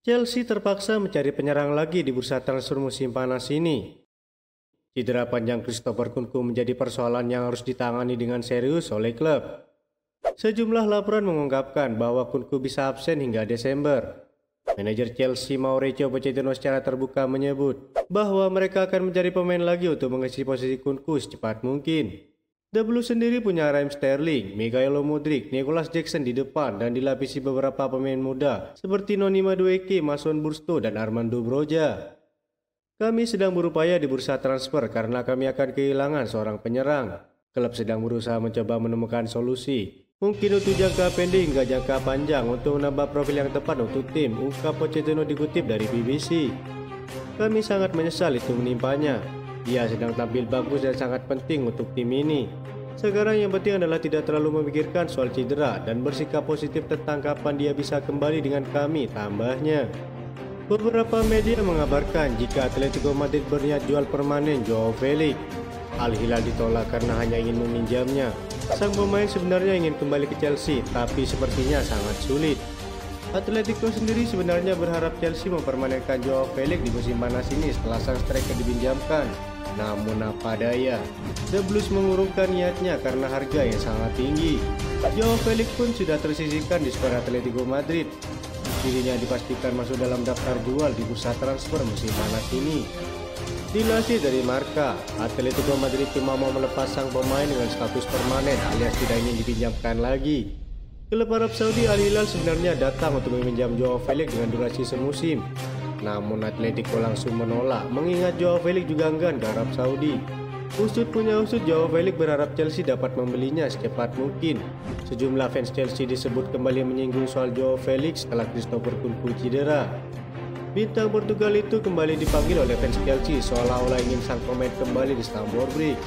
Chelsea terpaksa mencari penyerang lagi di bursa transfer musim panas ini. Cedera panjang Christopher Nkunku menjadi persoalan yang harus ditangani dengan serius oleh klub. Sejumlah laporan mengungkapkan bahwa Nkunku bisa absen hingga Desember. Manajer Chelsea Mauricio Pochettino secara terbuka menyebut bahwa mereka akan mencari pemain lagi untuk mengisi posisi Nkunku secepat mungkin. The Blues sendiri punya Raheem Sterling, Mikhailo Mudryk, Nicholas Jackson di depan dan dilapisi beberapa pemain muda seperti Noni Madueke, Mason Bursto, dan Armando Broja. Kami sedang berupaya di bursa transfer karena kami akan kehilangan seorang penyerang. Klub sedang berusaha mencoba menemukan solusi, mungkin untuk jangka pendek hingga jangka panjang untuk menambah profil yang tepat untuk tim, ungkap Pochettino dikutip dari BBC. Kami sangat menyesal itu menimpanya. Dia sedang tampil bagus dan sangat penting untuk tim ini. Sekarang yang penting adalah tidak terlalu memikirkan soal cedera dan bersikap positif tentang kapan dia bisa kembali dengan kami, tambahnya. Beberapa media mengabarkan jika Atletico Madrid berniat jual permanen Joao Felix. Al Hilal ditolak karena hanya ingin meminjamnya. Sang pemain sebenarnya ingin kembali ke Chelsea, tapi sepertinya sangat sulit. Atletico sendiri sebenarnya berharap Chelsea mempermanenkan Joao Felix di musim panas ini setelah sang striker dipinjamkan. Namun apa daya, The Blues mengurungkan niatnya karena harga yang sangat tinggi. Joao Felix pun sudah tersisihkan di skuad Atletico Madrid. Dirinya dipastikan masuk dalam daftar jual di bursa transfer musim panas ini. Dilansir dari Marca, Atletico Madrid cuma mau melepas sang pemain dengan status permanen alias tidak ingin dipinjamkan lagi. Klub Arab Saudi Al Hilal sebenarnya datang untuk meminjam Joao Felix dengan durasi semusim. Namun Atletico langsung menolak mengingat Joao Felix juga enggan ke Arab Saudi. Usut punya usut, Joao Felix berharap Chelsea dapat membelinya secepat mungkin. Sejumlah fans Chelsea disebut kembali menyinggung soal Joao Felix setelah Christopher Nkunku cedera. Bintang Portugal itu kembali dipanggil oleh fans Chelsea seolah-olah ingin sang pemain kembali di Stamford Bridge.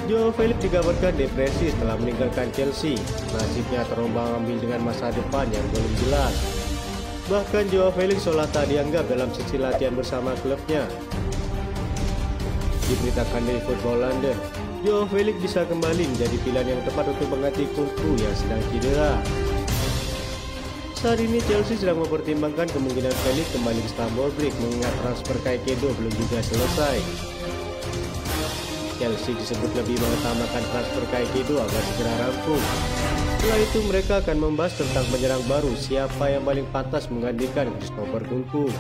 Joao Felix dikabarkan depresi setelah meninggalkan Chelsea. Nasibnya terombang-ambing dengan masa depan yang belum jelas. Bahkan Joao Felix seolah tak dianggap dalam sesi latihan bersama klubnya. Diberitakan dari Football London, Joao Felix bisa kembali menjadi pilihan yang tepat untuk mengganti Nkunku yang sedang cedera. Saat ini Chelsea sedang mempertimbangkan kemungkinan Felix kembali ke Stamford Bridge mengingat transfer Caicedo belum juga selesai. Chelsea disebut lebih mengutamakan transfer Caicedo agar segera rampung. Setelah itu mereka akan membahas tentang penyerang baru, siapa yang paling pantas menggantikan Christopher Nkunku.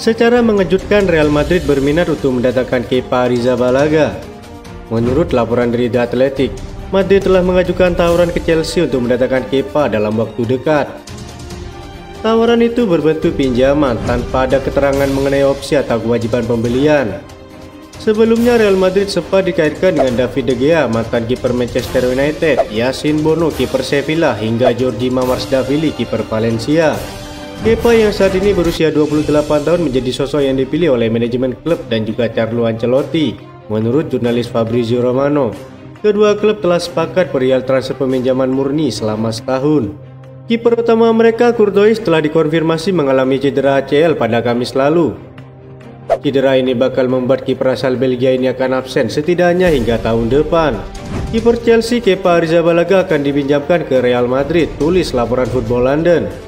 Secara mengejutkan, Real Madrid berminat untuk mendatangkan Kepa Arrizabalaga. Menurut laporan dari The Athletic, Madrid telah mengajukan tawaran ke Chelsea untuk mendatangkan Kepa dalam waktu dekat. Tawaran itu berbentuk pinjaman tanpa ada keterangan mengenai opsi atau kewajiban pembelian. Sebelumnya Real Madrid sempat dikaitkan dengan David De Gea, mantan kiper Manchester United, Yasin Bono, kiper Sevilla, hingga Jordi Marsdashvili, kiper Valencia. Kepa yang saat ini berusia 28 tahun menjadi sosok yang dipilih oleh manajemen klub dan juga Carlo Ancelotti. Menurut jurnalis Fabrizio Romano, kedua klub telah sepakat perihal transfer peminjaman murni selama setahun. Kiper utama mereka Courtois telah dikonfirmasi mengalami cedera ACL pada Kamis lalu. Cedera ini bakal membuat kiper asal Belgia ini akan absen setidaknya hingga tahun depan. Kiper Chelsea Kepa Arrizabalaga akan dipinjamkan ke Real Madrid, tulis laporan Football London.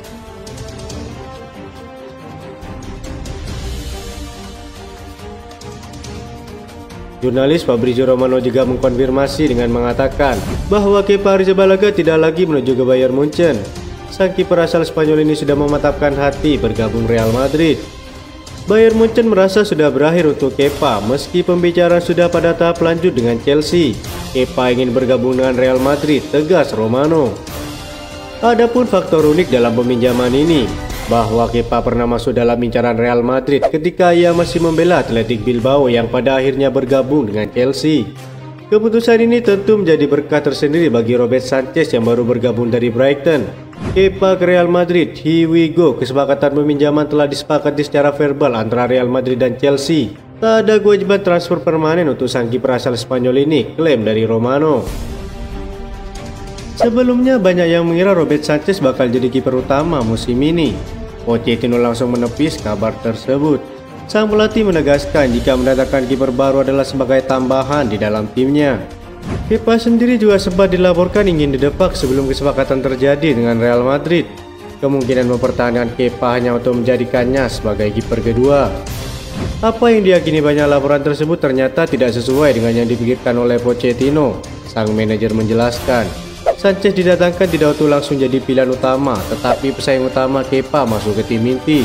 Jurnalis Fabrizio Romano juga mengkonfirmasi dengan mengatakan bahwa Kepa Arrizabalaga tidak lagi menuju ke Bayern Munchen. Sang kiper asal Spanyol ini sudah mematapkan hati bergabung Real Madrid. Bayern Munchen merasa sudah berakhir untuk Kepa meski pembicaraan sudah pada tahap lanjut dengan Chelsea. Kepa ingin bergabung dengan Real Madrid, tegas Romano. Adapun faktor unik dalam peminjaman ini, bahwa Kepa pernah masuk dalam incaran Real Madrid ketika ia masih membela Athletic Bilbao yang pada akhirnya bergabung dengan Chelsea. Keputusan ini tentu menjadi berkah tersendiri bagi Robert Sanchez yang baru bergabung dari Brighton. Kepa ke Real Madrid, here we go. Kesepakatan peminjaman telah disepakati secara verbal antara Real Madrid dan Chelsea. Tak ada kewajiban transfer permanen untuk sang kiper asal Spanyol ini, klaim dari Romano. Sebelumnya banyak yang mengira Robert Sanchez bakal jadi kiper utama musim ini. Pochettino langsung menepis kabar tersebut. Sang pelatih menegaskan jika mendatangkan kiper baru adalah sebagai tambahan di dalam timnya. Kepa sendiri juga sempat dilaporkan ingin didepak sebelum kesepakatan terjadi dengan Real Madrid. Kemungkinan mempertahankan Kepa hanya untuk menjadikannya sebagai kiper kedua. Apa yang diyakini banyak laporan tersebut ternyata tidak sesuai dengan yang dipikirkan oleh Pochettino. Sang manajer menjelaskan, Sanchez didatangkan tidak untuk langsung jadi pilihan utama, tetapi pesaing utama Kepa masuk ke tim inti.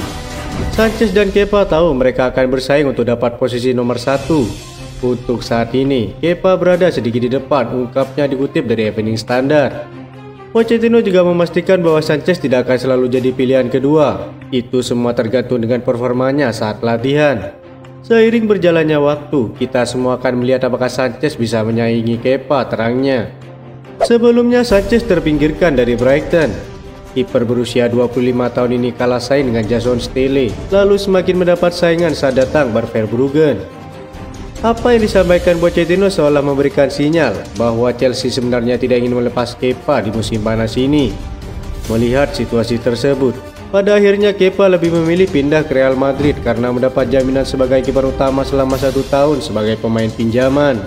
Sanchez dan Kepa tahu mereka akan bersaing untuk dapat posisi nomor 1. Untuk saat ini, Kepa berada sedikit di depan, ungkapnya dikutip dari Evening Standard. Pochettino juga memastikan bahwa Sanchez tidak akan selalu jadi pilihan kedua. Itu semua tergantung dengan performanya saat latihan. Seiring berjalannya waktu, kita semua akan melihat apakah Sanchez bisa menyaingi Kepa, terangnya. Sebelumnya Sanchez terpinggirkan dari Brighton. Kiper berusia 25 tahun ini kalah saing dengan Jason Stele, lalu semakin mendapat saingan saat datang Bart Verbruggen. Apa yang disampaikan Pochettino seolah memberikan sinyal bahwa Chelsea sebenarnya tidak ingin melepas Kepa di musim panas ini. Melihat situasi tersebut, pada akhirnya Kepa lebih memilih pindah ke Real Madrid karena mendapat jaminan sebagai kiper utama selama 1 tahun sebagai pemain pinjaman.